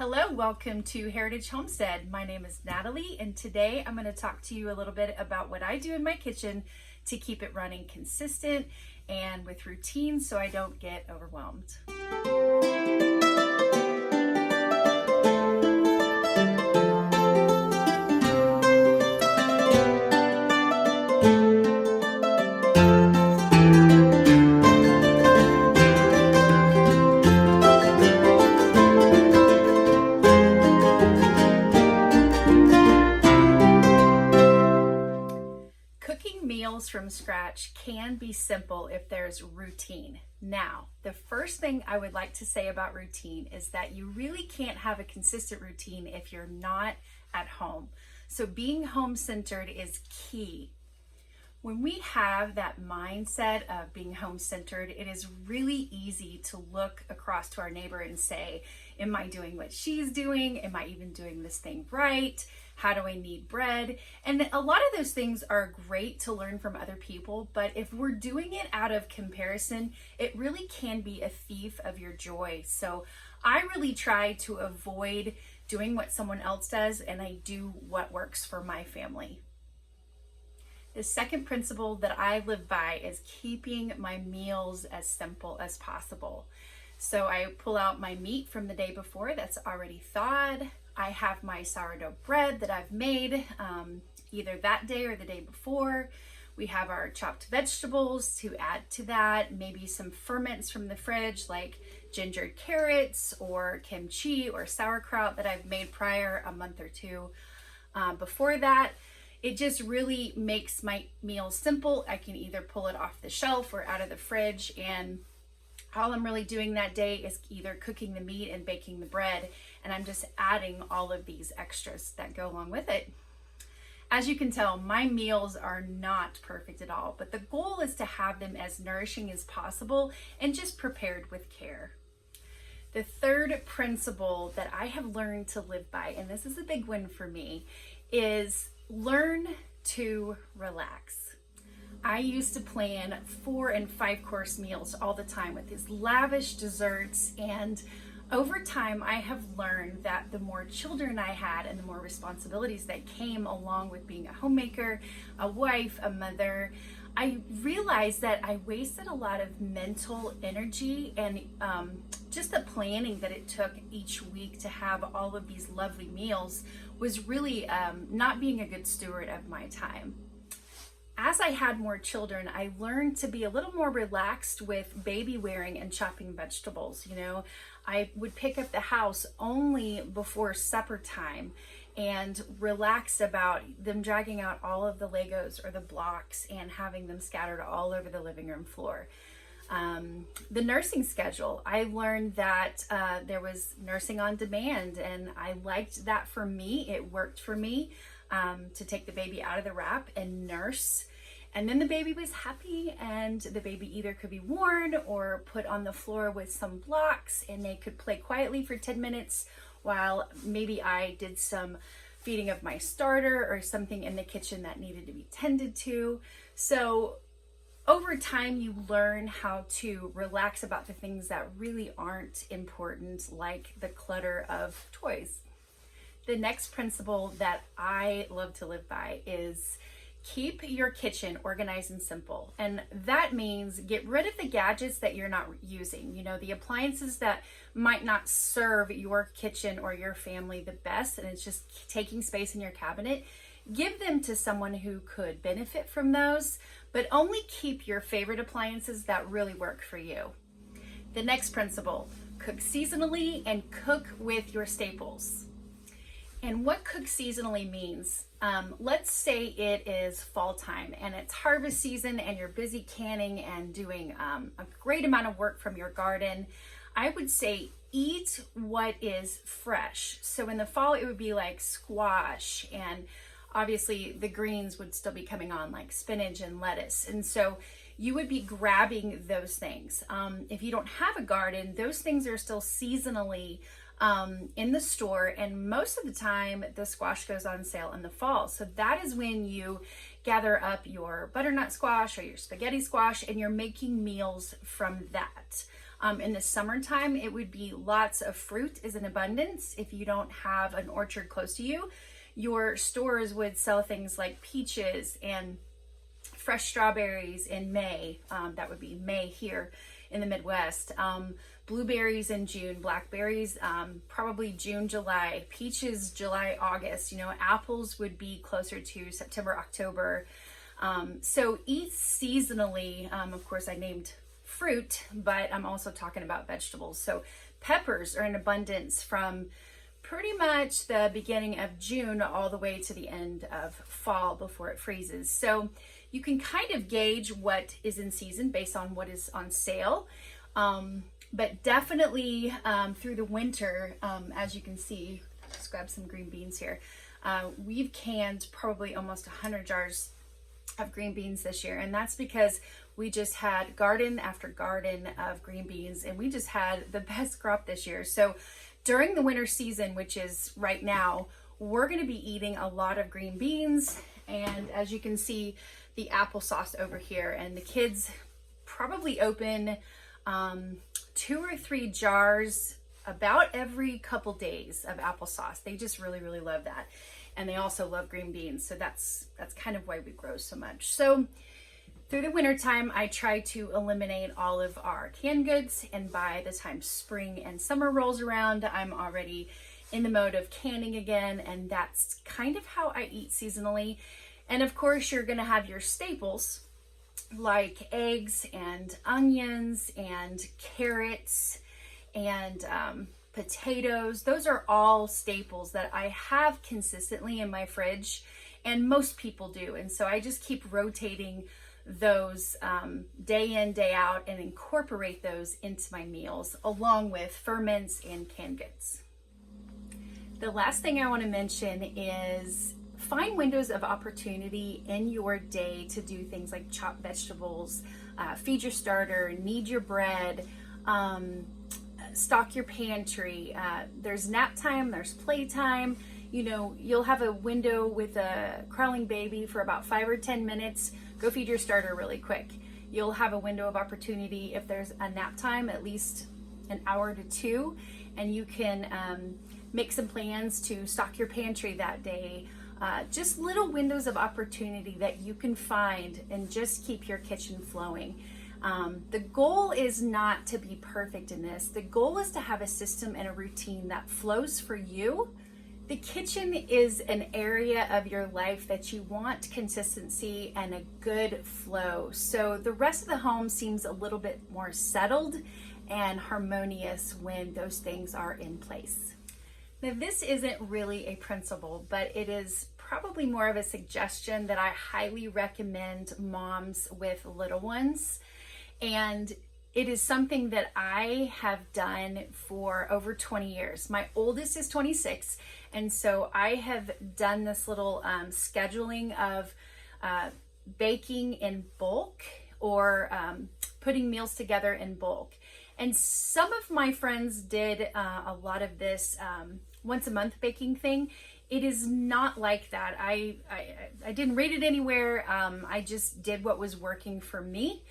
Hello, welcome to Heritage Homestead. My name is Natalie, and today I'm going to talk to you a little bit about what I do in my kitchen to keep it running consistent and with routine so I don't get overwhelmed. Cooking meals from scratch can be simple if there's routine. Now, the first thing I would like to say about routine is that you really can't have a consistent routine if you're not at home. So being home-centered is key. When we have that mindset of being home-centered, it is really easy to look across to our neighbor and say, am I doing what she's doing? Am I even doing this thing right? How do I knead bread? And a lot of those things are great to learn from other people, but if we're doing it out of comparison, it really can be a thief of your joy. So I really try to avoid doing what someone else does, and I do what works for my family. The second principle that I live by is keeping my meals as simple as possible. So I pull out my meat from the day before that's already thawed. I have my sourdough bread that I've made either that day or the day before. We have our chopped vegetables to add to that, maybe some ferments from the fridge like gingered carrots or kimchi or sauerkraut that I've made prior a month or two before that. It just really makes my meals simple. I can either pull it off the shelf or out of the fridge, and all I'm really doing that day is either cooking the meat and baking the bread, and I'm just adding all of these extras that go along with it. As you can tell, my meals are not perfect at all, but the goal is to have them as nourishing as possible and just prepared with care. The third principle that I have learned to live by, and this is a big one for me, is learn to relax. I used to plan 4 and 5 course meals all the time with these lavish desserts, and over time I have learned that the more children I had and the more responsibilities that came along with being a homemaker, a wife, a mother, I realized that I wasted a lot of mental energy and just the planning that it took each week to have all of these lovely meals was really not being a good steward of my time. As I had more children, I learned to be a little more relaxed with baby wearing and chopping vegetables. You know, I would pick up the house only before supper time and relax about them dragging out all of the Legos or the blocks and having them scattered all over the living room floor. The nursing schedule, I learned that there was nursing on demand, and I liked that. For me, it worked for me to take the baby out of the wrap and nurse, and then the baby was happy, and the baby either could be worn or put on the floor with some blocks, and they could play quietly for 10 minutes while maybe I did some feeding of my starter or something in the kitchen that needed to be tended to. So over time, you learn how to relax about the things that really aren't important, like the clutter of toys. The next principle that I love to live by is keep your kitchen organized and simple. And that means get rid of the gadgets that you're not using. You know, the appliances that might not serve your kitchen or your family the best, and it's just taking space in your cabinet. Give them to someone who could benefit from those, but only keep your favorite appliances that really work for you. The next principle, cook seasonally and cook with your staples. And what cook seasonally means, let's say it is fall time and it's harvest season and you're busy canning and doing a great amount of work from your garden. I would say eat what is fresh. So in the fall, it would be like squash, and obviously the greens would still be coming on like spinach and lettuce. And so you would be grabbing those things. If you don't have a garden, those things are still seasonally in the store, and most of the time the squash goes on sale in the fall. So that is when you gather up your butternut squash or your spaghetti squash, and you're making meals from that. In the summertime, it would be lots of fruit is in abundance. If you don't have an orchard close to you, your stores would sell things like peaches and fresh strawberries in May. That would be May here in the Midwest. Blueberries in June, blackberries probably June, July, peaches July, August. You know, apples would be closer to September, October. So eat seasonally. Of course, I named fruit, but I'm also talking about vegetables. So peppers are in abundance from pretty much the beginning of June all the way to the end of fall before it freezes. So you can kind of gauge what is in season based on what is on sale. But definitely through the winter, as you can see, let's grab some green beans here. We've canned probably almost 100 jars of green beans this year, and that's because we just had garden after garden of green beans, and we just had the best crop this year. So during the winter season, which is right now, we're going to be eating a lot of green beans, and as you can see, the applesauce over here, and the kids probably open 2 or 3 jars about every couple days of applesauce. They just really, really love that. And they also love green beans. So that's kind of why we grow so much. So through the winter time, I try to eliminate all of our canned goods. And by the time spring and summer rolls around, I'm already in the mode of canning again. And that's kind of how I eat seasonally. And of course, you're going to have your staples like eggs and onions and carrots and potatoes. Those are all staples that I have consistently in my fridge, and most people do. And so I just keep rotating those day in, day out, and incorporate those into my meals along with ferments and canned goods. The last thing I want to mention is find windows of opportunity in your day to do things like chop vegetables, feed your starter, knead your bread, stock your pantry. There's nap time, there's playtime. You know, you'll have a window with a crawling baby for about 5 or 10 minutes. Go feed your starter really quick. You'll have a window of opportunity if there's a nap time, at least an hour to 2, and you can make some plans to stock your pantry that day. Just little windows of opportunity that you can find and just keep your kitchen flowing. The goal is not to be perfect in this. The goal is to have a system and a routine that flows for you. The kitchen is an area of your life that you want consistency and a good flow. So the rest of the home seems a little bit more settled and harmonious when those things are in place. Now, this isn't really a principle, but it is probably more of a suggestion that I highly recommend moms with little ones. And it is something that I have done for over 20 years. My oldest is 26, and so I have done this little scheduling of baking in bulk or putting meals together in bulk. And some of my friends did a lot of this once a month baking thing. It is not like that. I didn't read it anywhere. I just did what was working for me.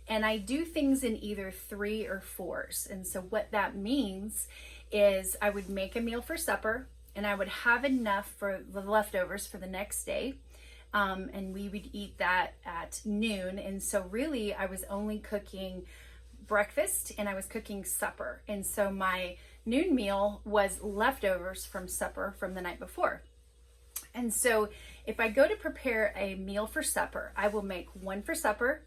And I do things in either 3 or 4s. And so what that means is I would make a meal for supper, and I would have enough for the leftovers for the next day. And we would eat that at noon. And so really I was only cooking breakfast and I was cooking supper. And so my noon meal was leftovers from supper from the night before. And so if I go to prepare a meal for supper, I will make 1 for supper,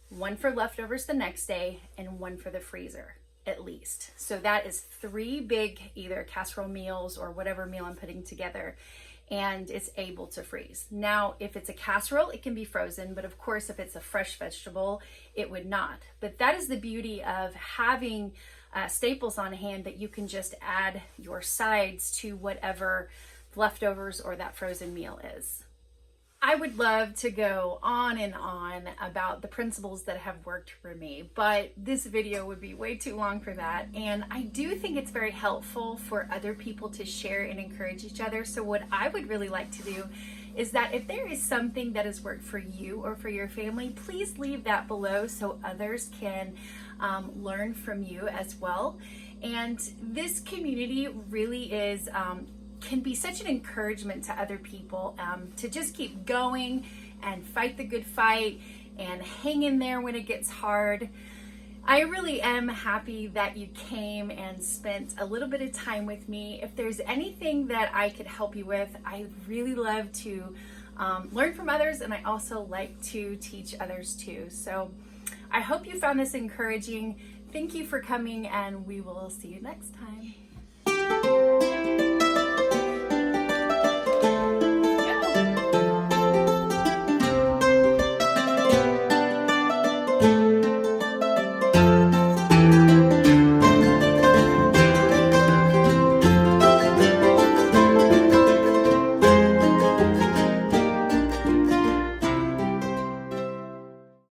1 for leftovers the next day, and 1 for the freezer at least. So that is 3 big either casserole meals or whatever meal I'm putting together, and it's able to freeze. Now, if it's a casserole, it can be frozen, but of course, if it's a fresh vegetable, it would not. But that is the beauty of having staples on hand, that you can just add your sides to whatever leftovers or that frozen meal is. I would love to go on and on about the principles that have worked for me, but this video would be way too long for that. And I do think it's very helpful for other people to share and encourage each other. So what I would really like to do is that if there is something that has worked for you or for your family, please leave that below so others can learn from you as well. And this community really is can be such an encouragement to other people to just keep going and fight the good fight and hang in there when it gets hard. I really am happy that you came and spent a little bit of time with me. If there's anything that I could help you with, I really love to learn from others, and I also like to teach others too. So I hope you found this encouraging. Thank you for coming, and we will see you next time.